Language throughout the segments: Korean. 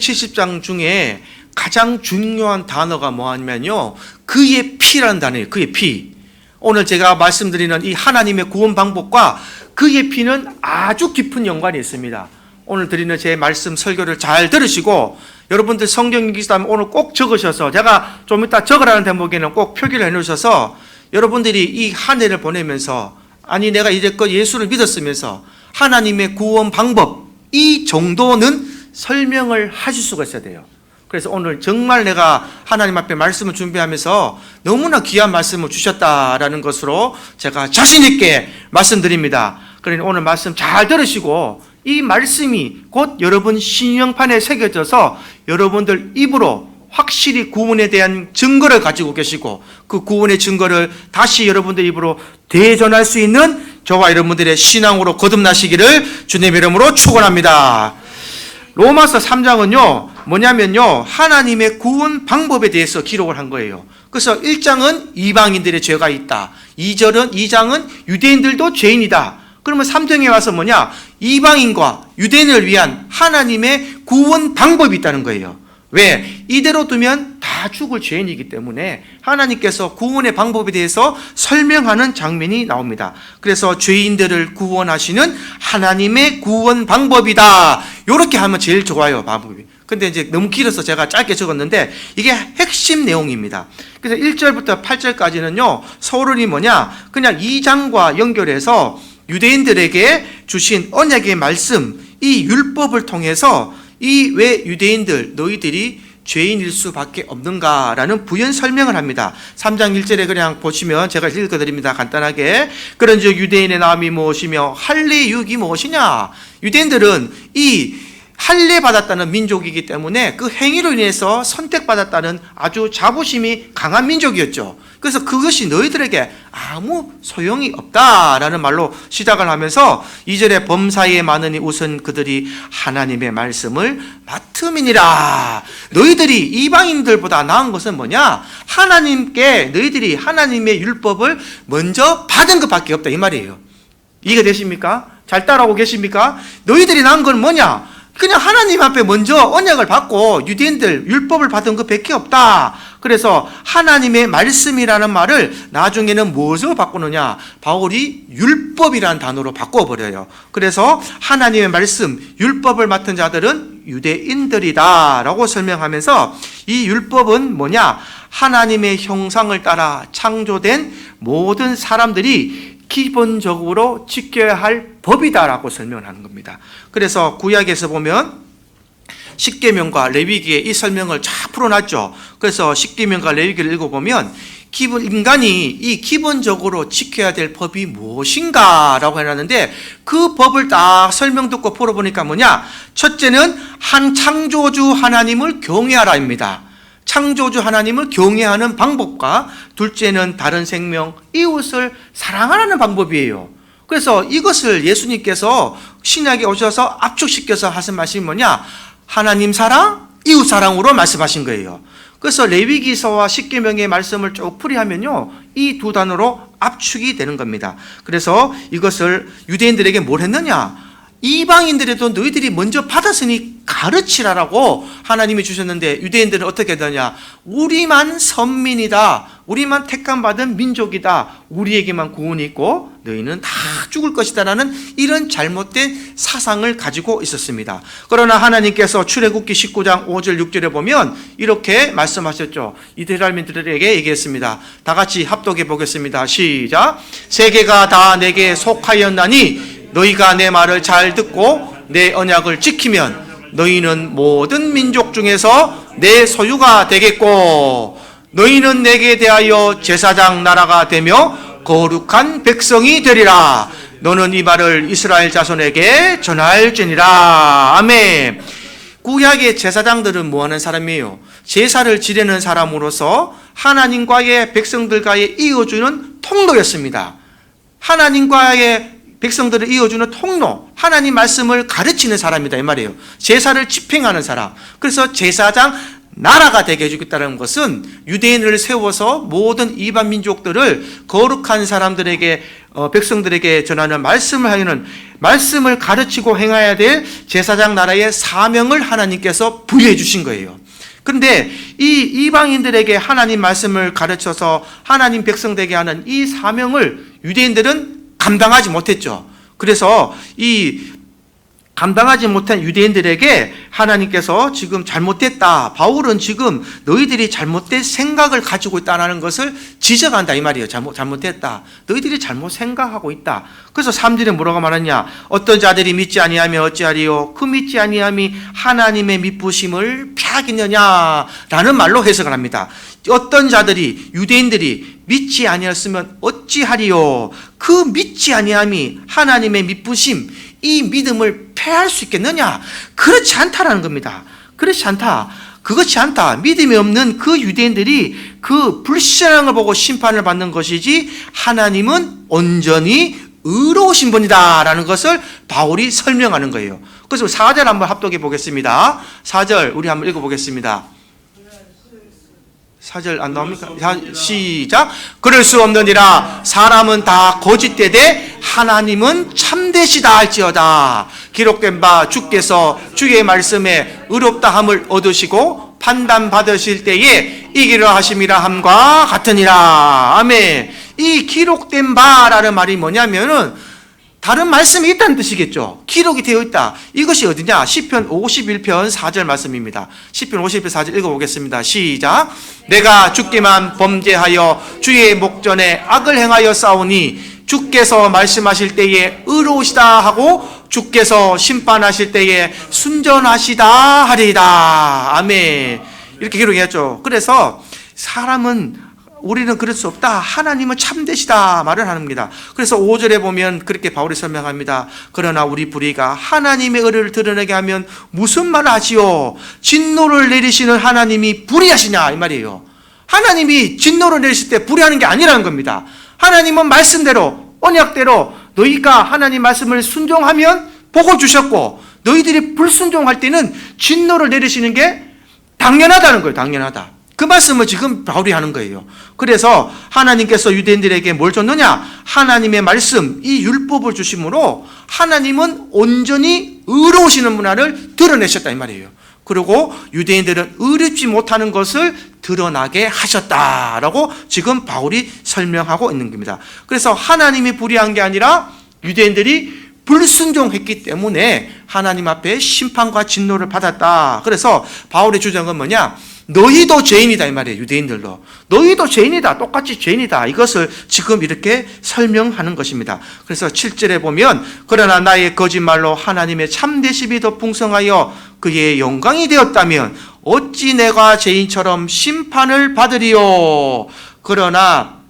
70장 중에 가장 중요한 단어가 뭐냐면요, 그의 피라는 단어예요. 그의 피. 오늘 제가 말씀드리는 이 하나님의 구원 방법과 그의 피는 아주 깊은 연관이 있습니다. 오늘 드리는 제 말씀 설교를 잘 들으시고, 여러분들 성경 읽으시다면 오늘 꼭 적으셔서, 제가 좀 이따 적으라는 대목에는 꼭 표기를 해놓으셔서 여러분들이 이 한 해를 보내면서, 아니 내가 이제껏 예수를 믿었으면서 하나님의 구원 방법 이 정도는 설명을 하실 수가 있어야 돼요. 그래서 오늘 정말 내가 하나님 앞에 말씀을 준비하면서 너무나 귀한 말씀을 주셨다라는 것으로 제가 자신 있게 말씀드립니다. 그러니 오늘 말씀 잘 들으시고, 이 말씀이 곧 여러분 신령판에 새겨져서 여러분들 입으로 확실히 구원에 대한 증거를 가지고 계시고, 그 구원의 증거를 다시 여러분들 입으로 대전할 수 있는 저와 여러분들의 신앙으로 거듭나시기를 주님 이름으로 축원합니다. 로마서 3장은요 뭐냐면요, 하나님의 구원 방법에 대해서 기록을 한 거예요. 그래서 1장은 이방인들의 죄가 있다, 2장은 유대인들도 죄인이다. 그러면 3장에 와서 뭐냐, 이방인과 유대인을 위한 하나님의 구원 방법이 있다는 거예요. 왜? 이대로 두면 다 죽을 죄인이기 때문에 하나님께서 구원의 방법에 대해서 설명하는 장면이 나옵니다. 그래서 죄인들을 구원하시는 하나님의 구원 방법이다, 이렇게 하면 제일 좋아요, 방법이. 근데 이제 너무 길어서 제가 짧게 적었는데 이게 핵심 내용입니다. 그래서 1절부터 8절까지는요 서론이 뭐냐, 그냥 2장과 연결해서 유대인들에게 주신 언약의 말씀, 이 율법을 통해서 이 왜 유대인들 너희들이 죄인일 수밖에 없는가라는 부연 설명을 합니다. 3장 1절에 그냥 보시면 제가 읽어드립니다. 간단하게. 그런즉 유대인의 나음이 무엇이며 할례 유익이 무엇이냐. 유대인들은 이 할례 받았다는 민족이기 때문에 그 행위로 인해서 선택받았다는 아주 자부심이 강한 민족이었죠. 그래서 그것이 너희들에게 아무 소용이 없다라는 말로 시작을 하면서 2절에 범사에 많으니 우선 그들이 하나님의 말씀을 맡음이니라. 너희들이 이방인들보다 나은 것은 뭐냐, 하나님께 너희들이 하나님의 율법을 먼저 받은 것밖에 없다, 이 말이에요. 이해가 되십니까? 잘 따라오고 계십니까? 너희들이 나은 건 뭐냐, 그냥 하나님 앞에 먼저 언약을 받고 유대인들 율법을 받은 것 밖에 없다. 그래서 하나님의 말씀이라는 말을 나중에는 무엇으로 바꾸느냐, 바울이 율법이라는 단어로 바꿔버려요. 그래서 하나님의 말씀, 율법을 맡은 자들은 유대인들이다 라고 설명하면서, 이 율법은 뭐냐, 하나님의 형상을 따라 창조된 모든 사람들이 기본적으로 지켜야 할 법이다라고 설명을 하는 겁니다. 그래서 구약에서 보면 십계명과 레위기에 이 설명을 쫙 풀어놨죠. 그래서 십계명과 레위기를 읽어보면 인간이 이 기본적으로 지켜야 될 법이 무엇인가라고 해놨는데, 그 법을 딱 설명 듣고 풀어보니까 뭐냐, 첫째는 한 창조주 하나님을 경외하라입니다. 창조주 하나님을 경외하는 방법과, 둘째는 다른 생명, 이웃을 사랑하라는 방법이에요. 그래서 이것을 예수님께서 신약에 오셔서 압축시켜서 하신 말씀이 뭐냐, 하나님 사랑, 이웃 사랑으로 말씀하신 거예요. 그래서 레위기서와 십계명의 말씀을 쭉 풀이하면요 이 두 단어로 압축이 되는 겁니다. 그래서 이것을 유대인들에게 뭘 했느냐, 이방인들에도 너희들이 먼저 받았으니 가르치라라고 하나님이 주셨는데, 유대인들은 어떻게 되냐, 우리만 선민이다, 우리만 택함받은 민족이다, 우리에게만 구원이 있고 너희는 다 죽을 것이다 라는 이런 잘못된 사상을 가지고 있었습니다. 그러나 하나님께서 출애굽기 19장 5절 6절에 보면 이렇게 말씀하셨죠. 이스라엘민들에게 얘기했습니다. 다 같이 합독해 보겠습니다. 시작. 세계가 다 내게 속하였나니 너희가 내 말을 잘 듣고 내 언약을 지키면 너희는 모든 민족 중에서 내 소유가 되겠고 너희는 내게 대하여 제사장 나라가 되며 거룩한 백성이 되리라. 너는 이 말을 이스라엘 자손에게 전할지니라. 아멘. 구약의 제사장들은 뭐하는 사람이에요? 제사를 지내는 사람으로서 하나님과의 백성들과의 이어주는 통로였습니다. 하나님과의 백성들을 이어주는 통로, 하나님 말씀을 가르치는 사람이다 이 말이에요. 제사를 집행하는 사람. 그래서 제사장 나라가 되게 해주겠다는 것은 유대인을 세워서 모든 이방 민족들을 거룩한 사람들에게 백성들에게 전하는 말씀을 하여는 말씀을 가르치고 행해야 될 제사장 나라의 사명을 하나님께서 부여해 주신 거예요. 그런데 이 이방인들에게 하나님 말씀을 가르쳐서 하나님 백성 되게 하는 이 사명을 유대인들은 감당하지 못했죠. 그래서 이 감당하지 못한 유대인들에게 하나님께서 지금 잘못됐다. 바울은 지금 너희들이 잘못된 생각을 가지고 있다는 것을 지적한다 이 말이에요. 잘못됐다. 너희들이 잘못 생각하고 있다. 그래서 3절에 뭐라고 말하냐? 어떤 자들이 믿지 아니하며 어찌하리요? 그 믿지 아니함이 하나님의 미쁘심을 폐하겠느냐? 라는 말로 해석을 합니다. 어떤 자들이 유대인들이 믿지 아니었으면 어찌하리요? 그 믿지 아니함이 하나님의 미쁘심 이 믿음을 폐할 수 있겠느냐? 그렇지 않다라는 겁니다. 그렇지 않다. 그렇지 않다. 믿음이 없는 그 유대인들이 그 불신앙을 보고 심판을 받는 것이지 하나님은 온전히 의로우신 분이다 라는 것을 바울이 설명하는 거예요. 그래서 4절 한번 합독해 보겠습니다. 4절 우리 한번 읽어보겠습니다. 4절 안 나옵니까? 시작. 그럴 수 없느니라. 사람은 다 거짓되되 하나님은 참되시다 할지어다. 기록된 바 주께서 주의 말씀에 의롭다함을 얻으시고 판단 받으실 때에 이기려 하심이라 함과 같으니라. 아멘. 이 기록된 바라는 말이 뭐냐면은 다른 말씀이 있다는 뜻이겠죠. 기록이 되어 있다. 이것이 어디냐? 시편 51편 4절 말씀입니다. 시편 51편 4절 읽어보겠습니다. 시작. 내가 주께만 범죄하여 주의 목전에 악을 행하여 싸우니 주께서 말씀하실 때에 의로우시다 하고 주께서 심판하실 때에 순전하시다 하리이다. 아멘. 이렇게 기록했죠. 그래서 사람은 우리는 그럴 수 없다. 하나님은 참되시다 말을 합니다. 그래서 5절에 보면 그렇게 바울이 설명합니다. 그러나 우리 불의가 하나님의 의를 드러내게 하면 무슨 말을 하지요? 진노를 내리시는 하나님이 불의하시냐 이 말이에요. 하나님이 진노를 내리실 때 불의하는 게 아니라는 겁니다. 하나님은 말씀대로 언약대로 너희가 하나님 말씀을 순종하면 복을 주셨고 너희들이 불순종할 때는 진노를 내리시는 게 당연하다는 거예요. 당연하다. 그 말씀을 지금 바울이 하는 거예요. 그래서 하나님께서 유대인들에게 뭘 줬느냐? 하나님의 말씀, 이 율법을 주심으로 하나님은 온전히 의로우시는 문화를 드러내셨다 이 말이에요. 그리고 유대인들은 의롭지 못하는 것을 드러나게 하셨다라고 지금 바울이 설명하고 있는 겁니다. 그래서 하나님이 불의한 게 아니라 유대인들이 불순종했기 때문에 하나님 앞에 심판과 진노를 받았다. 그래서 바울의 주장은 뭐냐? 너희도 죄인이다 이 말이에요. 유대인들도 너희도 죄인이다. 똑같이 죄인이다. 이것을 지금 이렇게 설명하는 것입니다. 그래서 7절에 보면 그러나 나의 거짓말로 하나님의 참되심이 더 풍성하여 그의 영광이 되었다면 어찌 내가 죄인처럼 심판을 받으리요. 그러나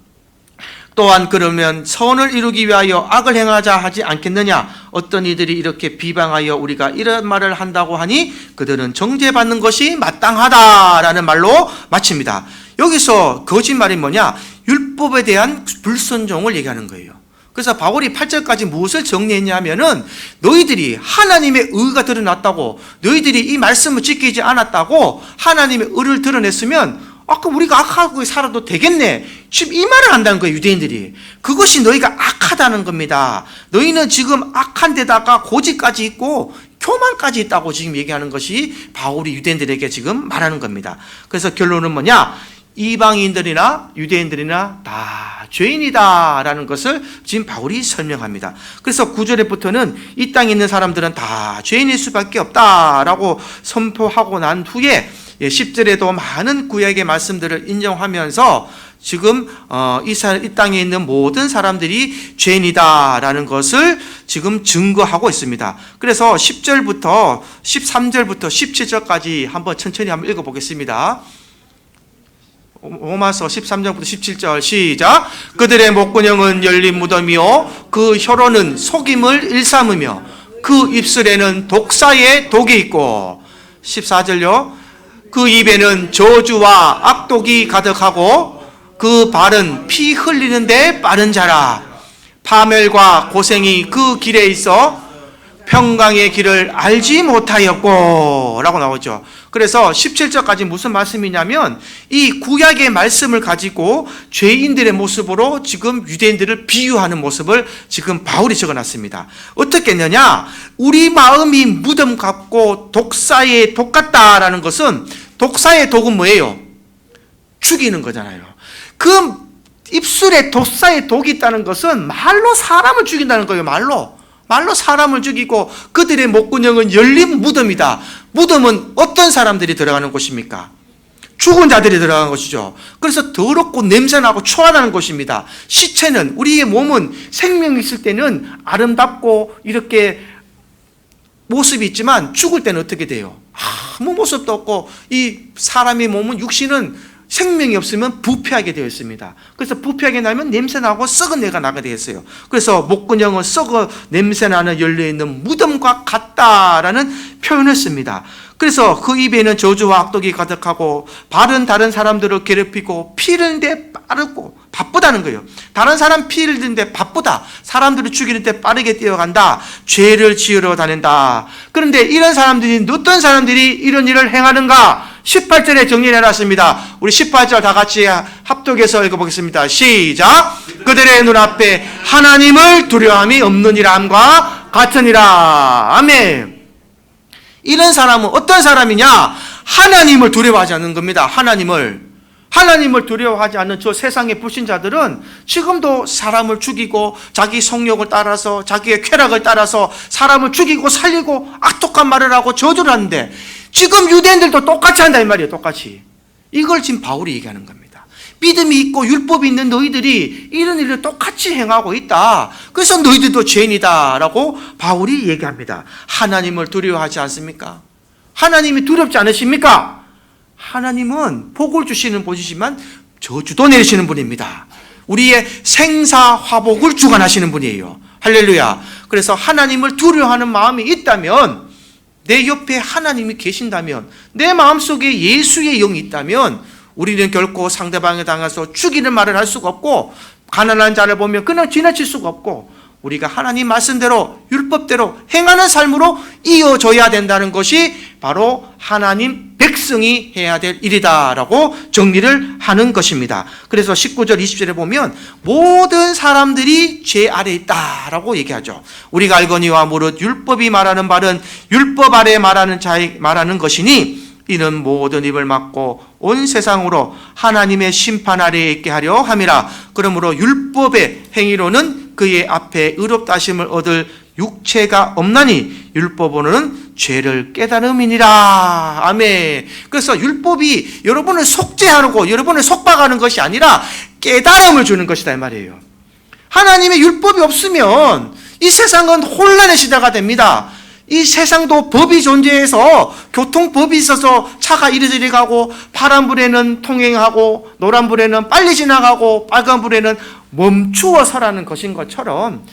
또한 그러면 선을 이루기 위하여 악을 행하자 하지 않겠느냐? 어떤 이들이 이렇게 비방하여 우리가 이런 말을 한다고 하니 그들은 정죄받는 것이 마땅하다라는 말로 마칩니다. 여기서 거짓말이 뭐냐? 율법에 대한 불순종을 얘기하는 거예요. 그래서 바울이 8절까지 무엇을 정리했냐면은 너희들이 하나님의 의가 드러났다고 너희들이 이 말씀을 지키지 않았다고 하나님의 의를 드러냈으면 그럼 우리가 악하고 살아도 되겠네. 지금 이 말을 한다는 거예요, 유대인들이. 그것이 너희가 악하다는 겁니다. 너희는 지금 악한 데다가 고집까지 있고 교만까지 있다고 지금 얘기하는 것이 바울이 유대인들에게 지금 말하는 겁니다. 그래서 결론은 뭐냐? 이방인들이나 유대인들이나 다 죄인이다라는 것을 지금 바울이 설명합니다. 그래서 9절에부터는 이 땅에 있는 사람들은 다 죄인일 수밖에 없다라고 선포하고 난 후에 10절에도 많은 구약의 말씀들을 인정하면서 지금 이 땅에 있는 모든 사람들이 죄인이다라는 것을 지금 증거하고 있습니다. 그래서 10절부터 13절부터 17절까지 한번 천천히 한번 읽어보겠습니다. 로마서 13절부터 17절 시작. 그들의 목구녕은 열린 무덤이요 그 혀로는 속임을 일삼으며 그 입술에는 독사의 독이 있고 14절요 그 입에는 저주와 악독이 가득하고 그 발은 피 흘리는데 빠른 자라. 파멸과 고생이 그 길에 있어 평강의 길을 알지 못하였고 라고 나오죠. 그래서 17절까지 무슨 말씀이냐면 이 구약의 말씀을 가지고 죄인들의 모습으로 지금 유대인들을 비유하는 모습을 지금 바울이 적어놨습니다. 어떻게 했느냐? 우리 마음이 무덤 같고 독사의 독 같다라는 것은, 독사의 독은 뭐예요? 죽이는 거잖아요. 그 입술에 독사의 독이 있다는 것은 말로 사람을 죽인다는 거예요. 말로 사람을 죽이고 그들의 목구멍은 열린 무덤이다. 무덤은 어떤 사람들이 들어가는 곳입니까? 죽은 자들이 들어가는 곳이죠. 그래서 더럽고 냄새나고 초라하는 곳입니다. 시체는, 우리의 몸은 생명이 있을 때는 아름답고 이렇게 모습이 있지만 죽을 때는 어떻게 돼요? 아무 모습도 없고 이 사람의 몸은, 육신은 생명이 없으면 부패하게 되어 있습니다. 그래서 부패하게 나면 냄새나고 썩은 내가 나게 되어 있어요. 그래서 목구멍은 썩어 냄새나는 열려있는 무덤과 같다라는 표현을 씁니다. 그래서 그 입에는 저주와 악독이 가득하고 발은 다른 사람들을 괴롭히고 피 흘리는데 빠르고 바쁘다는 거예요. 다른 사람 피 흘리는데 바쁘다. 사람들을 죽이는데 빠르게 뛰어간다. 죄를 지으러 다닌다. 그런데 이런 사람들이, 어떤 사람들이 이런 일을 행하는가? 18절에 정리를 해놨습니다. 우리 18절 다 같이 합독해서 읽어보겠습니다. 시작. 그들의 눈앞에 하나님을 두려움이 없느니라 함과 같으니라. 아멘. 이런 사람은 어떤 사람이냐? 하나님을 두려워하지 않는 겁니다. 하나님을 두려워하지 않는 저 세상의 불신자들은 지금도 사람을 죽이고 자기 성욕을 따라서, 자기의 쾌락을 따라서 사람을 죽이고 살리고 악독한 말을 하고 저주를 하는데, 지금 유대인들도 똑같이 한다 이 말이에요. 똑같이. 이걸 지금 바울이 얘기하는 겁니다. 믿음이 있고 율법이 있는 너희들이 이런 일을 똑같이 행하고 있다. 그래서 너희들도 죄인이다 라고 바울이 얘기합니다. 하나님을 두려워하지 않습니까? 하나님이 두렵지 않으십니까? 하나님은 복을 주시는 분이지만 저주도 내리시는 분입니다. 우리의 생사화복을 주관하시는 분이에요. 할렐루야. 그래서 하나님을 두려워하는 마음이 있다면, 내 옆에 하나님이 계신다면, 내 마음속에 예수의 영이 있다면 우리는 결코 상대방에 당해서 죽이는 말을 할 수가 없고, 가난한 자를 보면 그냥 지나칠 수가 없고, 우리가 하나님 말씀대로 율법대로 행하는 삶으로 이어져야 된다는 것이 바로 하나님 백성이 해야 될 일이다라고 정리를 하는 것입니다. 그래서 19절 20절에 보면 모든 사람들이 죄 아래 있다라고 얘기하죠. 우리가 알거니와 무릇 율법이 말하는 말은 율법 아래 말하는 것이니 이는 모든 입을 막고 온 세상으로 하나님의 심판 아래에 있게 하려 함이라. 그러므로 율법의 행위로는 그의 앞에 의롭다 하심을 얻을 육체가 없나니 율법으로는 죄를 깨달음이니라. 아멘. 그래서 율법이 여러분을 속죄하고 여러분을 속박하는 것이 아니라 깨달음을 주는 것이다 이 말이에요. 하나님의 율법이 없으면 이 세상은 혼란의 시대가 됩니다. 이 세상도 법이 존재해서 교통법이 있어서 차가 이리저리 가고, 파란불에는 통행하고 노란불에는 빨리 지나가고 빨간불에는 멈추어 서라는 것인 것처럼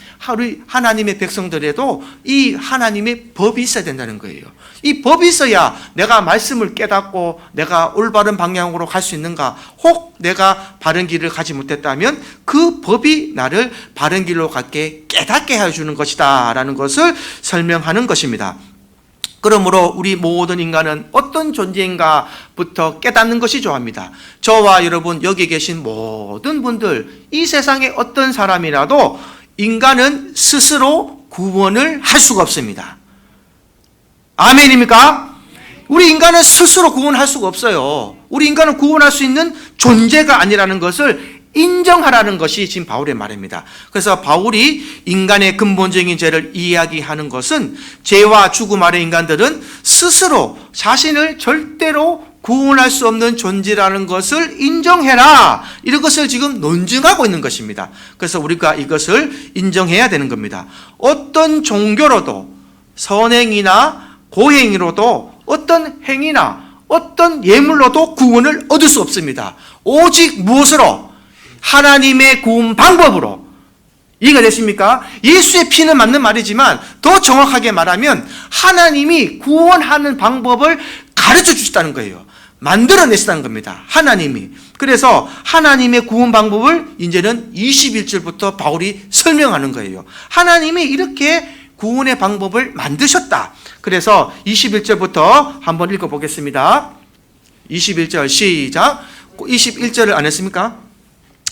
하나님의 백성들에도 이 하나님의 법이 있어야 된다는 거예요. 이 법이 있어야 내가 말씀을 깨닫고 내가 올바른 방향으로 갈 수 있는가. 혹 내가 바른 길을 가지 못했다면 그 법이 나를 바른 길로 가게 깨닫게 해주는 것이다 라는 것을 설명하는 것입니다. 그러므로 우리 모든 인간은 어떤 존재인가부터 깨닫는 것이 좋아합니다. 저와 여러분, 여기 계신 모든 분들, 이 세상에 어떤 사람이라도 인간은 스스로 구원을 할 수가 없습니다. 아멘입니까? 우리 인간은 스스로 구원할 수가 없어요. 우리 인간은 구원할 수 있는 존재가 아니라는 것을 인정하라는 것이 지금 바울의 말입니다. 그래서 바울이 인간의 근본적인 죄를 이야기하는 것은, 죄와 죽음 아래 인간들은 스스로 자신을 절대로 구원할 수 없는 존재라는 것을 인정해라, 이런 것을 지금 논증하고 있는 것입니다. 그래서 우리가 이것을 인정해야 되는 겁니다. 어떤 종교로도, 선행이나 고행으로도, 어떤 행위나 어떤 예물로도 구원을 얻을 수 없습니다. 오직 무엇으로? 하나님의 구원 방법으로. 이해가 되십니까? 예수의 피는 맞는 말이지만 더 정확하게 말하면 하나님이 구원하는 방법을 가르쳐 주셨다는 거예요. 만들어내시다는 겁니다. 하나님이. 그래서 하나님의 구원 방법을 이제는 21절부터 바울이 설명하는 거예요. 하나님이 이렇게 구원의 방법을 만드셨다. 그래서 21절부터 한번 읽어보겠습니다. 21절 시작. 21절을 안 했습니까?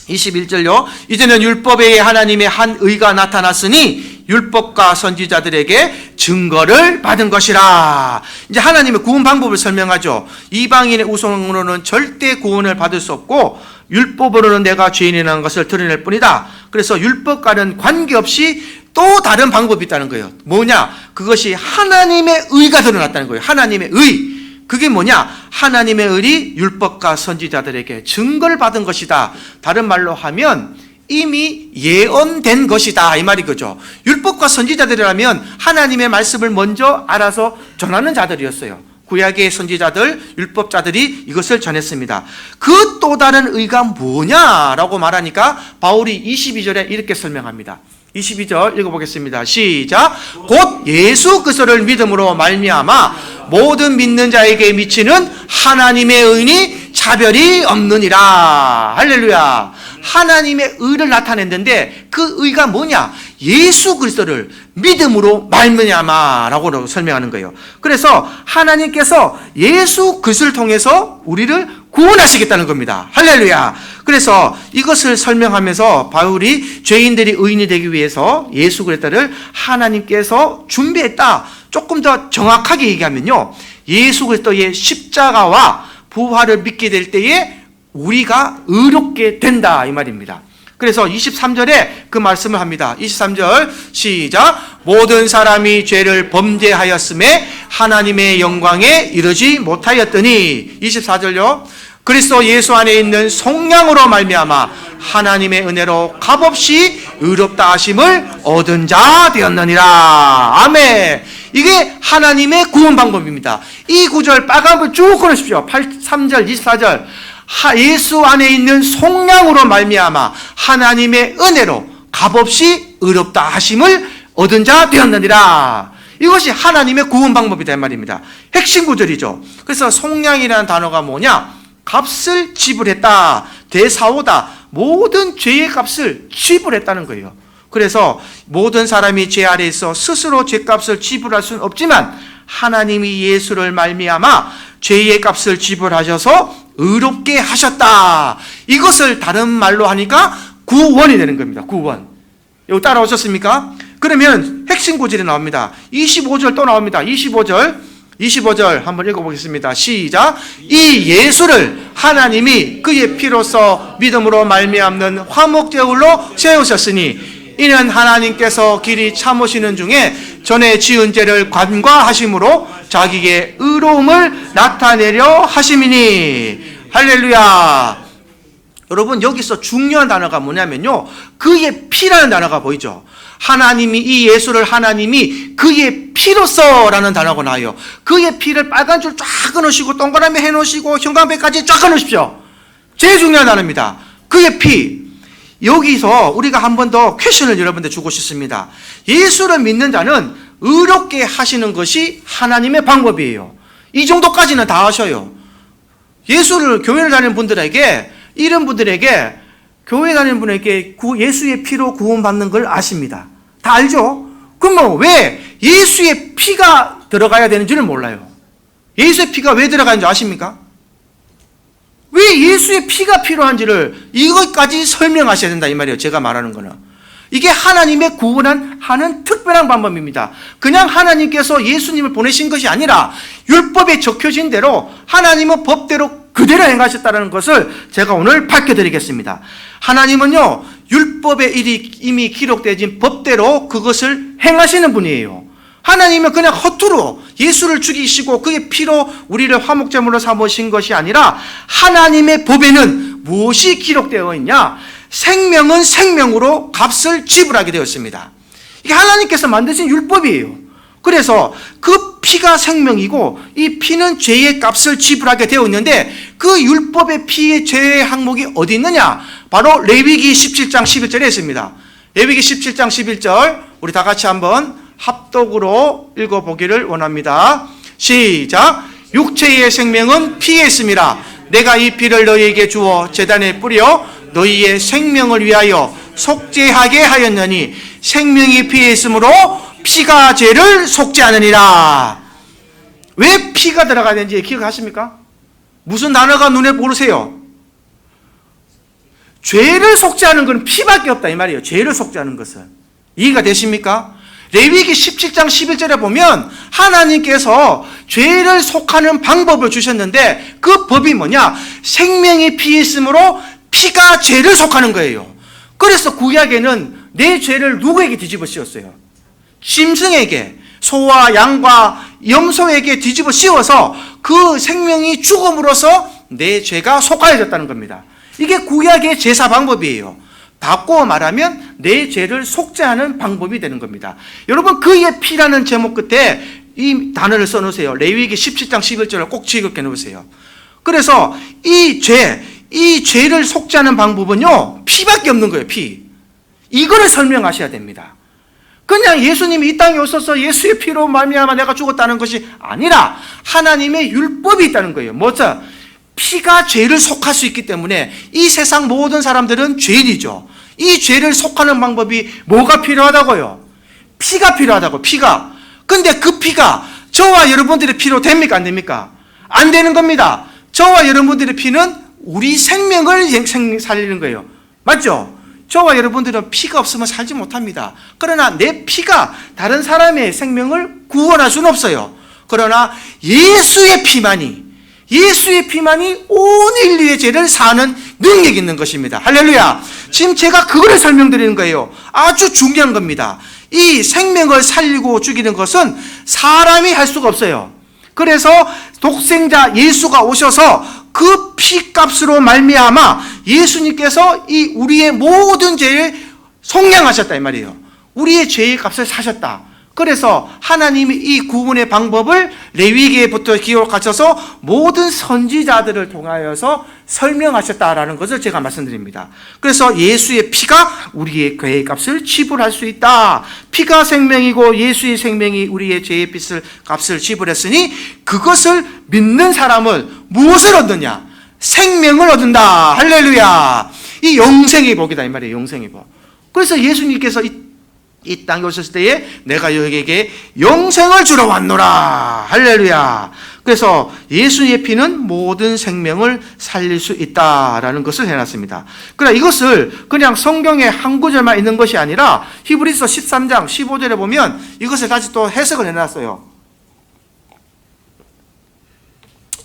21절요. 이제는 율법에 의해 하나님의 한 의가 나타났으니 율법과 선지자들에게 증거를 받은 것이라. 이제 하나님의 구원 방법을 설명하죠. 이방인의 우성으로는 절대 구원을 받을 수 없고 율법으로는 내가 죄인이라는 것을 드러낼 뿐이다. 그래서 율법과는 관계없이 또 다른 방법이 있다는 거예요. 뭐냐? 그것이 하나님의 의가 드러났다는 거예요. 하나님의 의. 그게 뭐냐? 하나님의 의리 율법과 선지자들에게 증거를 받은 것이다. 다른 말로 하면 이미 예언된 것이다 이 말이 그죠. 율법과 선지자들이라면 하나님의 말씀을 먼저 알아서 전하는 자들이었어요. 구약의 선지자들, 율법자들이 이것을 전했습니다. 그 또 다른 의가 뭐냐라고 말하니까 바울이 22절에 이렇게 설명합니다. 22절 읽어보겠습니다. 시작. 곧 예수 그리스도를 믿음으로 말미암아 모든 믿는 자에게 미치는 하나님의 의니 차별이 없느니라. 할렐루야. 하나님의 의를 나타냈는데 그 의가 뭐냐? 예수 그리스도를 믿음으로 말미암아라고 설명하는 거예요. 그래서 하나님께서 예수 그리스도를 통해서 우리를 구원하시겠다는 겁니다. 할렐루야. 그래서 이것을 설명하면서 바울이 죄인들이 의인이 되기 위해서 예수 그리스도를 하나님께서 준비했다. 조금 더 정확하게 얘기하면요, 예수 그리스도의 십자가와 부활을 믿게 될 때에 우리가 의롭게 된다 이 말입니다. 그래서 23절에 그 말씀을 합니다. 23절 시작. 모든 사람이 죄를 범죄하였음에 하나님의 영광에 이르지 못하였더니 24절요. 그리스도 예수 안에 있는 속량으로 말미암아 하나님의 은혜로 값없이 의롭다 하심을 얻은 자 되었느니라. 아멘. 이게 하나님의 구원 방법입니다. 이 구절 빨간불 쭉 끊으십시오. 3절 24절 예수 안에 있는 속량으로 말미암아 하나님의 은혜로 값없이 의롭다 하심을 얻은 자 되었느니라. 이것이 하나님의 구원 방법이다 이 말입니다. 핵심 구절이죠. 그래서 속량이라는 단어가 뭐냐? 값을 지불했다, 대사오다, 모든 죄의 값을 지불했다는 거예요. 그래서 모든 사람이 죄 아래 있어 스스로 죄값을 지불할 수는 없지만 하나님이 예수를 말미암아 죄의 값을 지불하셔서 의롭게 하셨다. 이것을 다른 말로 하니까 구원이 되는 겁니다. 구원. 여기 따라오셨습니까? 그러면 핵심 구절이 나옵니다. 25절 또 나옵니다. 25절 한번 읽어보겠습니다. 시작. 이 예수를 하나님이 그의 피로써 믿음으로 말미암는 화목제물로 세우셨으니 이는 하나님께서 길이 참으시는 중에 전에 지은 죄를 간과하심으로 자기의 의로움을 나타내려 하심이니. 할렐루야. 여러분 여기서 중요한 단어가 뭐냐면요, 그의 피라는 단어가 보이죠. 하나님이 이 예수를 하나님이 그의 피로써라는 단어가 나와요. 그의 피를 빨간 줄 쫙 끊으시고 동그라미 해놓으시고 형광펜까지 쫙 끊으십시오. 제일 중요한 단어입니다. 그의 피. 여기서 우리가 한 번 더 퀘션을 여러분들 주고 싶습니다. 예수를 믿는 자는 의롭게 하시는 것이 하나님의 방법이에요. 이 정도까지는 다 하셔요. 예수를 교회를 다니는 분들에게, 이런 분들에게, 교회 다니는 분에게 예수의 피로 구원받는 걸 아십니다. 다 알죠? 그럼 왜 예수의 피가 들어가야 되는지를 몰라요. 예수의 피가 왜 들어가는지 아십니까? 왜 예수의 피가 필요한지를 이것까지 설명하셔야 된다 이 말이에요. 제가 말하는 거는 이게 하나님의 구원하는 특별한 방법입니다. 그냥 하나님께서 예수님을 보내신 것이 아니라 율법에 적혀진 대로 하나님은 법대로 그대로 행하셨다는 것을 제가 오늘 밝혀드리겠습니다. 하나님은요, 율법에 이미 기록되어진 법대로 그것을 행하시는 분이에요. 하나님은 그냥 허투루 예수를 죽이시고 그의 피로 우리를 화목제물로 삼으신 것이 아니라 하나님의 법에는 무엇이 기록되어 있냐? 생명은 생명으로 값을 지불하게 되었습니다. 이게 하나님께서 만드신 율법이에요. 그래서 그 피가 생명이고 이 피는 죄의 값을 지불하게 되어 있는데 그 율법의 피의 죄의 항목이 어디 있느냐? 바로 레위기 17장 11절에 있습니다. 레위기 17장 11절 우리 다 같이 한번 합독으로 읽어보기를 원합니다. 시작. 육체의 생명은 피에 있음이라. 내가 이 피를 너희에게 주어 제단에 뿌려 너희의 생명을 위하여 속죄하게 하였느니 생명이 피에 있으므로 피가 죄를 속죄하느니라. 왜 피가 들어가야 되는지 기억하십니까? 무슨 단어가 눈에 보이세요? 죄를 속죄하는 것은 피밖에 없다 이 말이에요. 죄를 속죄하는 것은. 이해가 되십니까? 레위기 17장 11절에 보면 하나님께서 죄를 속하는 방법을 주셨는데 그 법이 뭐냐? 생명이 피에 있으므로 피가 죄를 속하는 거예요. 그래서 구약에는 내 죄를 누구에게 뒤집어 씌웠어요? 짐승에게, 소와 양과 염소에게 뒤집어 씌워서 그 생명이 죽음으로써 내 죄가 속하여졌다는 겁니다. 이게 구약의 제사 방법이에요. 바꿔 말하면 내 죄를 속죄하는 방법이 되는 겁니다. 여러분, 그의 피라는 제목 끝에 이 단어를 써놓으세요. 레위기 17장 11절을 꼭 지급해 놓으세요. 그래서 이 죄를 속죄하는 방법은요, 피밖에 없는 거예요. 피. 이거를 설명하셔야 됩니다. 그냥 예수님이 이 땅에 오셔서 예수의 피로 말미암아 내가 죽었다는 것이 아니라 하나님의 율법이 있다는 거예요. 뭐죠? 피가 죄를 속할 수 있기 때문에 이 세상 모든 사람들은 죄인이죠. 이 죄를 속하는 방법이 뭐가 필요하다고요? 피가 필요하다고, 피가. 근데 그 피가 저와 여러분들의 피로 됩니까? 안 됩니까? 안 되는 겁니다. 저와 여러분들의 피는 우리 생명을 살리는 거예요. 맞죠? 저와 여러분들은 피가 없으면 살지 못합니다. 그러나 내 피가 다른 사람의 생명을 구원할 수는 없어요. 그러나 예수의 피만이 온 인류의 죄를 사는 능력이 있는 것입니다. 할렐루야. 지금 제가 그거를 설명드리는 거예요. 아주 중요한 겁니다. 이 생명을 살리고 죽이는 것은 사람이 할 수가 없어요. 그래서 독생자 예수가 오셔서 그 피값으로 말미암아 예수님께서 이 우리의 모든 죄를 속량하셨다 이 말이에요. 우리의 죄의 값을 사셨다. 그래서 하나님이 이 구원의 방법을 레위기에부터 기록하셔서 모든 선지자들을 통하여서 설명하셨다라는 것을 제가 말씀드립니다. 그래서 예수의 피가 우리의 죄의 값을 지불할 수 있다. 피가 생명이고 예수의 생명이 우리의 죄의 값을 지불했으니 그것을 믿는 사람은 무엇을 얻느냐? 생명을 얻는다. 할렐루야. 이 영생의 복이다 이 말이에요. 영생의 복. 그래서 예수님께서 이 땅에 오셨을 때에 내가 너에게 영생을 주러 왔노라. 할렐루야. 그래서 예수의 피는 모든 생명을 살릴 수 있다라는 것을 해놨습니다. 그러나 이것을 그냥 성경에 한 구절만 있는 것이 아니라 히브리서 13장 15절에 보면 이것을 다시 또 해석을 해놨어요.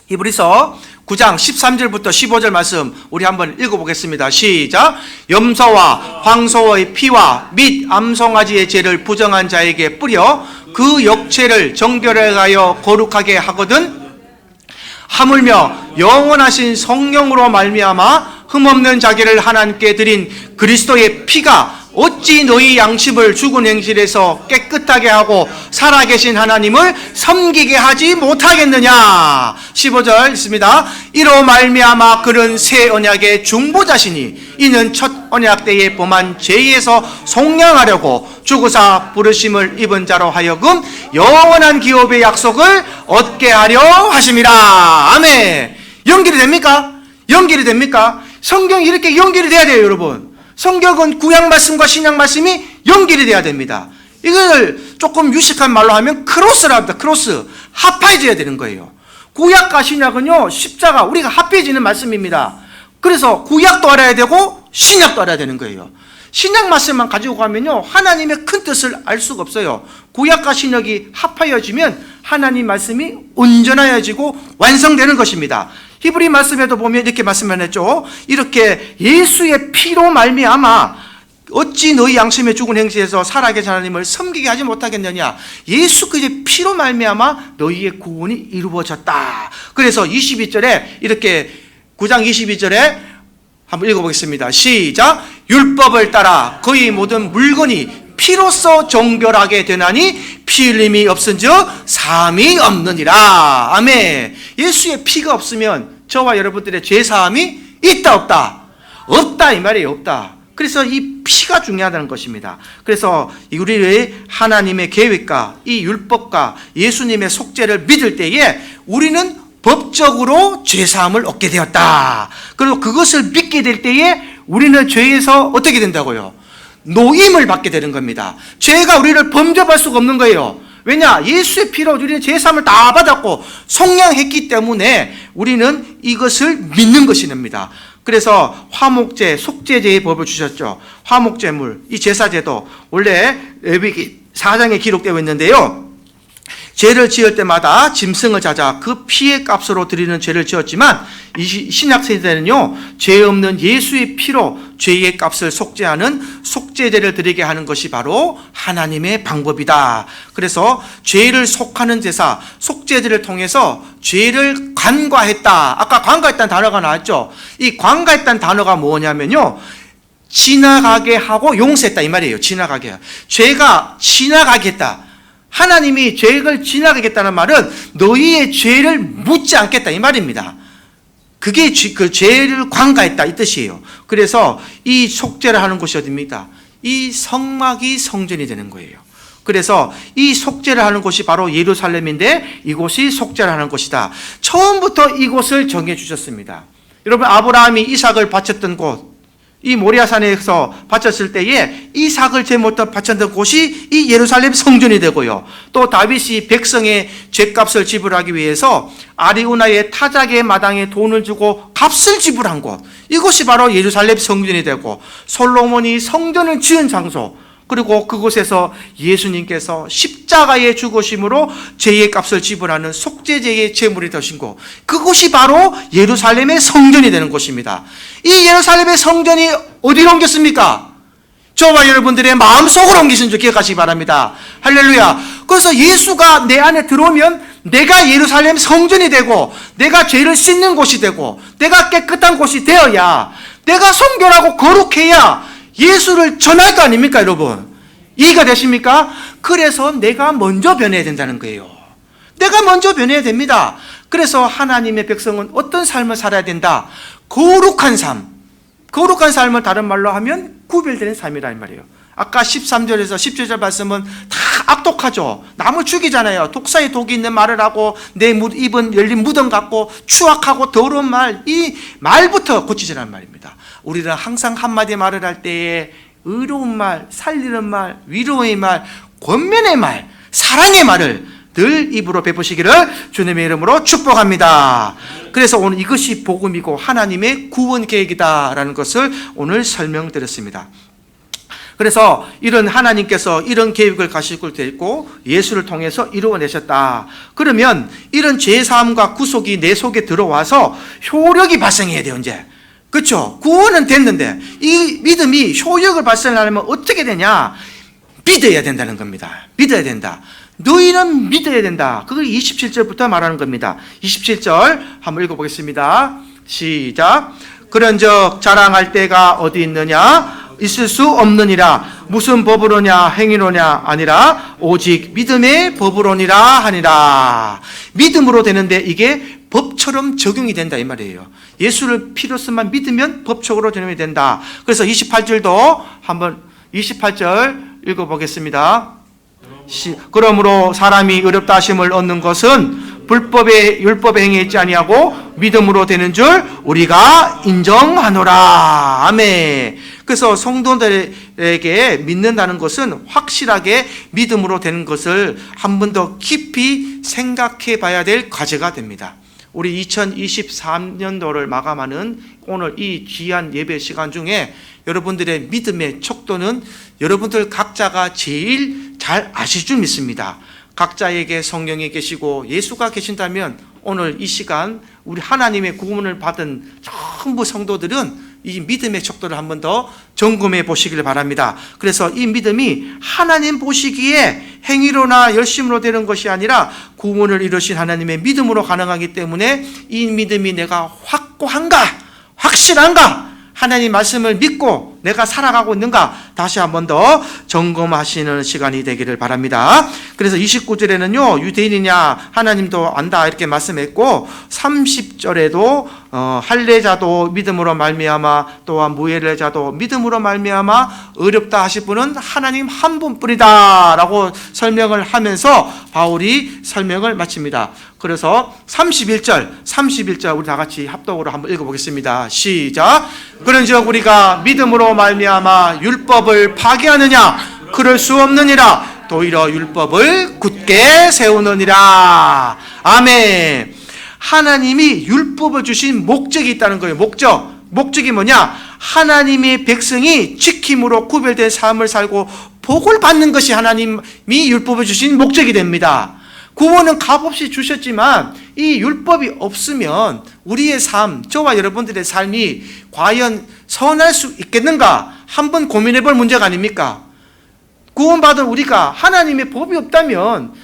히브리서 9장 13절부터 15절 말씀 우리 한번 읽어보겠습니다. 시작. 염소와 황소의 피와 및 암송아지의 죄를 부정한 자에게 뿌려 그 역체를 정결하여 거룩하게 하거든 하물며 영원하신 성령으로 말미암아 흠없는 자기를 하나님께 드린 그리스도의 피가 어찌 너희 양심을 죽은 행실에서 깨끗하게 하고 살아계신 하나님을 섬기게 하지 못하겠느냐. 15절 있습니다. 이로 말미암아 그는 새 언약의 중보자시니 이는 첫 언약 때에 범한 죄에서 속량하려고 주구사 부르심을 입은 자로 하여금 영원한 기업의 약속을 얻게 하려 하심이라. 아멘. 연결이 됩니까? 연결이 됩니까? 성경이 이렇게 연결이 돼야 돼요, 여러분. 성경은 구약 말씀과 신약 말씀이 연결이 돼야 됩니다. 이걸 조금 유식한 말로 하면 크로스라 합니다. 크로스. 합해져야 되는 거예요. 구약과 신약은요, 십자가, 우리가 합해지는 말씀입니다. 그래서 구약도 알아야 되고 신약도 알아야 되는 거예요. 신약 말씀만 가지고 가면요, 하나님의 큰 뜻을 알 수가 없어요. 구약과 신약이 합하여지면 하나님 말씀이 온전하여지고 완성되는 것입니다. 히브리 말씀에도 보면 이렇게 말씀했죠. 이렇게 예수의 피로 말미암아 어찌 너희 양심에 죽은 행실에서 살아계신 하나님을 섬기게 하지 못하겠느냐. 예수 그의 피로 말미암아 너희의 구원이 이루어졌다. 그래서 22절에 이렇게 9장 22절에 한번 읽어보겠습니다. 시작. 율법을 따라 그의 모든 물건이 피로써 정결하게 되나니 피 흘림이 없은즉 사함이 없느니라. 아멘. 예수의 피가 없으면 저와 여러분들의 죄사함이 있다 없다? 없다 이 말이에요. 없다. 그래서 이 피가 중요하다는 것입니다. 그래서 우리의 하나님의 계획과 이 율법과 예수님의 속죄를 믿을 때에 우리는 법적으로 죄사함을 얻게 되었다. 그리고 그것을 믿게 될 때에 우리는 죄에서 어떻게 된다고요? 노임을 받게 되는 겁니다. 죄가 우리를 범접할 수가 없는 거예요. 왜냐? 예수의 피로 우리는 죄사함을 다 받았고 속량했기 때문에 우리는 이것을 믿는 것입니다. 그래서 화목제, 속죄제의 법을 주셨죠. 화목제물, 이 제사제도 원래 레위기 4장에 기록되어 있는데요, 죄를 지을 때마다 짐승을 찾아 그 피의 값으로 드리는 죄를 지었지만 이 신약 세대는요, 죄 없는 예수의 피로 죄의 값을 속죄하는 속죄제를 드리게 하는 것이 바로 하나님의 방법이다. 그래서 죄를 속하는 제사, 속죄제를 통해서 죄를 관과했다. 아까 관과했다는 단어가 나왔죠. 이 관과했다는 단어가 뭐냐면요, 지나가게 하고 용서했다 이 말이에요. 지나가게. 죄가 지나가게 했다. 하나님이 죄를 지나가겠다는 말은 너희의 죄를 묻지 않겠다 이 말입니다. 그게 그 죄를 관가했다 이 뜻이에요. 그래서 이 속죄를 하는 곳이 어디입니까? 이 성막이 성전이 되는 거예요. 그래서 이 속죄를 하는 곳이 바로 예루살렘인데 이곳이 속죄를 하는 곳이다. 처음부터 이곳을 정해 주셨습니다. 여러분, 아브라함이 이삭을 바쳤던 곳, 이 모리아산에서 바쳤을 때에 이삭을 제물로 바쳤던 곳이 이 예루살렘 성전이 되고요. 또 다윗이 백성의 죗값을 지불하기 위해서 아리우나의 타작의 마당에 돈을 주고 값을 지불한 곳, 이곳이 바로 예루살렘 성전이 되고, 솔로몬이 성전을 지은 장소, 그리고 그곳에서 예수님께서 십자가의 죽으심으로 죄의 값을 지불하는 속죄제의 제물이 되신 곳, 그곳이 바로 예루살렘의 성전이 되는 곳입니다. 이 예루살렘의 성전이 어디로 옮겼습니까? 저와 여러분들의 마음속으로 옮기신 줄 기억하시기 바랍니다. 할렐루야. 그래서 예수가 내 안에 들어오면 내가 예루살렘 성전이 되고, 내가 죄를 씻는 곳이 되고, 내가 깨끗한 곳이 되어야, 내가 성결하고 거룩해야 예수를 전할 거 아닙니까, 여러분? 이해가 되십니까? 그래서 내가 먼저 변해야 된다는 거예요. 내가 먼저 변해야 됩니다. 그래서 하나님의 백성은 어떤 삶을 살아야 된다? 거룩한 삶. 거룩한 삶을 다른 말로 하면 구별되는 삶이란 말이에요. 아까 13절에서 17절 말씀은 다 악독하죠. 남을 죽이잖아요. 독사에 독이 있는 말을 하고, 내 입은 열린 무덤 같고 추악하고 더러운 말, 이 말부터 고치자는 말입니다. 우리는 항상 한마디 말을 할 때에 의로운 말, 살리는 말, 위로의 말, 권면의 말, 사랑의 말을 늘 입으로 베푸시기를 주님의 이름으로 축복합니다. 그래서 오늘 이것이 복음이고 하나님의 구원 계획이다라는 것을 오늘 설명드렸습니다. 그래서 이런 하나님께서 이런 계획을 가지고 있고 예수를 통해서 이루어내셨다. 그러면 이런 죄사함과 구속이 내 속에 들어와서 효력이 발생해야 돼요, 이제. 그렇죠? 구원은 됐는데 이 믿음이 효력을 발생하려면 어떻게 되냐? 믿어야 된다는 겁니다. 믿어야 된다. 너희는 믿어야 된다. 그걸 27절부터 말하는 겁니다. 27절 한번 읽어보겠습니다. 시작. 그런즉 자랑할 때가 어디 있느냐? 있을 수 없느니라. 무슨 법으로냐? 행위로냐? 아니라 오직 믿음의 법으로니라 하니라. 믿음으로 되는데 이게 법처럼 적용이 된다 이 말이에요. 예수를 피로서만 믿으면 법적으로 적용이 된다. 그래서 28절도 한번 28절 읽어보겠습니다. 그러므로 사람이 의롭다 하심을 얻는 것은 율법에 행했지 아니하고 믿음으로 되는 줄 우리가 인정하노라. 아멘. 그래서 성도들에게 믿는다는 것은 확실하게 믿음으로 되는 것을 한 번 더 깊이 생각해 봐야 될 과제가 됩니다. 우리 2023년도를 마감하는 오늘 이 귀한 예배 시간 중에 여러분들의 믿음의 척도는 여러분들 각자가 제일 잘 아실 줄 믿습니다. 각자에게 성령이 계시고 예수가 계신다면 오늘 이 시간 우리 하나님의 구원을 받은 전부 성도들은 이 믿음의 척도를 한 번 더 점검해 보시길 바랍니다. 그래서 이 믿음이 하나님 보시기에 행위로나 열심으로 되는 것이 아니라 구원을 이루신 하나님의 믿음으로 가능하기 때문에 이 믿음이 내가 확고한가? 확실한가? 하나님 말씀을 믿고 내가 살아가고 있는가? 다시 한 번 더 점검하시는 시간이 되기를 바랍니다. 그래서 29절에는요 유대인이냐 하나님도 안다 이렇게 말씀했고 30절에도 할례자도 믿음으로 말미암아 또한 무할례자도 믿음으로 말미암아 어렵다 하실 분은 하나님 한 분뿐이다 라고 설명을 하면서 바울이 설명을 마칩니다. 그래서 31절 우리 다 같이 합독으로 한번 읽어보겠습니다. 시작. 그런즉 우리가 믿음으로 말미암아 율법을 파기하느냐? 그럴 수 없느니라. 도리어 율법을 굳게 세우느니라. 아멘. 하나님이 율법을 주신 목적이 있다는 거예요. 목적이 뭐냐? 하나님의 백성이 지킴으로 구별된 삶을 살고 복을 받는 것이 하나님이 율법을 주신 목적이 됩니다. 구원은 값없이 주셨지만 이 율법이 없으면 우리의 삶, 저와 여러분들의 삶이 과연 선할 수 있겠는가? 한번 고민해 볼 문제가 아닙니까? 구원받은 우리가 하나님의 법이 없다면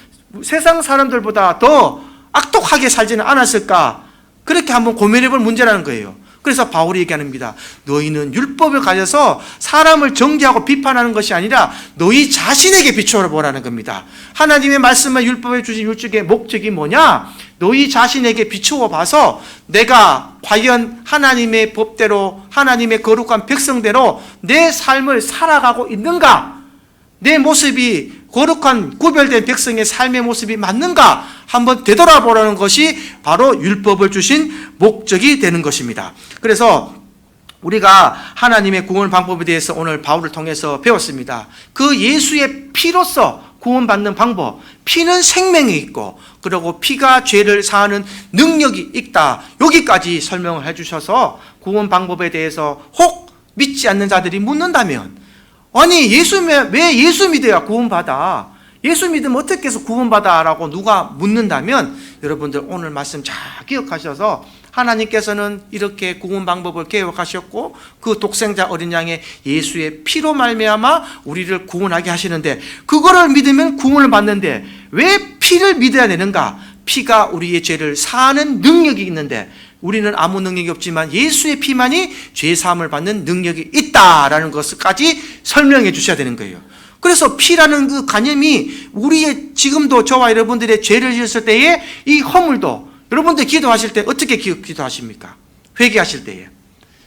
세상 사람들보다 더 악독하게 살지는 않았을까? 그렇게 한번 고민해 볼 문제라는 거예요. 그래서 바울이 얘기합니다. 너희는 율법을 가져서 사람을 정죄하고 비판하는 것이 아니라 너희 자신에게 비추어 보라는 겁니다. 하나님의 말씀을 율법에 주신 율법의 목적이 뭐냐? 너희 자신에게 비추어 봐서 내가 과연 하나님의 법대로 하나님의 거룩한 백성대로 내 삶을 살아가고 있는가? 내 모습이 거룩한 구별된 백성의 삶의 모습이 맞는가 한번 되돌아보라는 것이 바로 율법을 주신 목적이 되는 것입니다. 그래서 우리가 하나님의 구원 방법에 대해서 오늘 바울을 통해서 배웠습니다. 그 예수의 피로서 구원받는 방법, 피는 생명이 있고 그리고 피가 죄를 사하는 능력이 있다. 여기까지 설명을 해주셔서 구원 방법에 대해서 혹 믿지 않는 자들이 묻는다면 아니 왜 예수 믿어야 구원받아? 예수 믿으면 어떻게 해서 구원받아? 라고 누가 묻는다면 여러분들 오늘 말씀 잘 기억하셔서 하나님께서는 이렇게 구원 방법을 계획하셨고 그 독생자 어린 양의 예수의 피로 말미암아 우리를 구원하게 하시는데 그거를 믿으면 구원을 받는데 왜 피를 믿어야 되는가? 피가 우리의 죄를 사하는 능력이 있는데 우리는 아무 능력이 없지만 예수의 피만이 죄사함을 받는 능력이 있다라는 것까지 설명해 주셔야 되는 거예요. 그래서 피라는 그 개념이 우리의 지금도 저와 여러분들의 죄를 지었을 때에 이 허물도 여러분들 기도하실 때 어떻게 기도하십니까? 회개하실 때에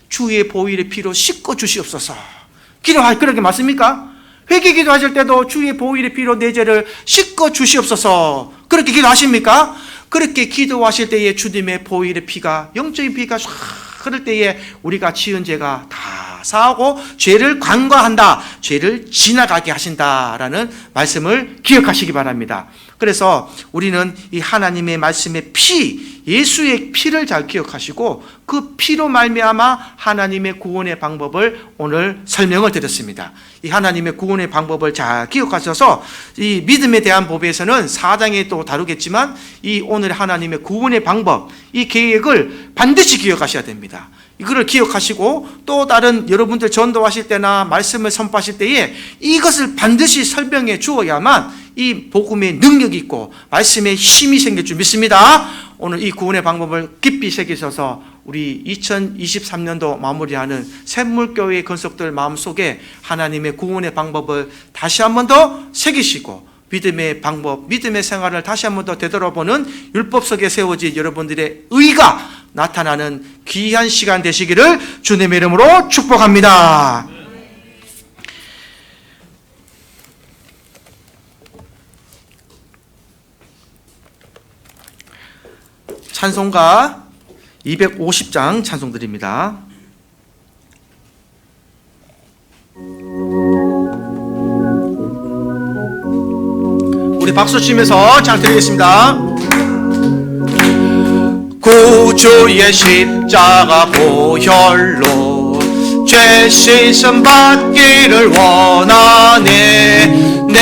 주의 보혈의 피로 씻고 주시옵소서. 그렇게 맞습니까? 회개 기도하실 때도 주의 보혈의 피로 내 죄를 씻고 주시옵소서. 그렇게 기도하십니까? 그렇게 기도하실 때에 주님의 보혈의 피가 영적인 피가 쫙 흐를 때에 우리가 지은 죄가 다 사하고 죄를 간과한다. 죄를 지나가게 하신다라는 말씀을 기억하시기 바랍니다. 그래서 우리는 이 하나님의 말씀의 피, 예수의 피를 잘 기억하시고 그 피로 말미암아 하나님의 구원의 방법을 오늘 설명을 드렸습니다. 이 하나님의 구원의 방법을 잘 기억하셔서 이 믿음에 대한 법에서는 4장에 또 다루겠지만 이 오늘 하나님의 구원의 방법, 이 계획을 반드시 기억하셔야 됩니다. 이거를 기억하시고 또 다른 여러분들 전도하실 때나 말씀을 선포하실 때에 이것을 반드시 설명해 주어야만 이 복음의 능력이 있고 말씀에 힘이 생길 줄 믿습니다. 오늘 이 구원의 방법을 깊이 새기셔서 우리 2023년도 마무리하는 샘물교회의 건속들 마음속에 하나님의 구원의 방법을 다시 한 번 더 새기시고 믿음의 방법, 믿음의 생활을 다시 한 번 더 되돌아보는 율법 속에 세워진 여러분들의 의가 나타나는 귀한 시간 되시기를 주님의 이름으로 축복합니다. 찬송가 250장 찬송 드립니다. 우리 박수 치면서 잘 드리겠습니다. 구주의 십자가 보혈로 죄 씻음 받기를 원하네. 내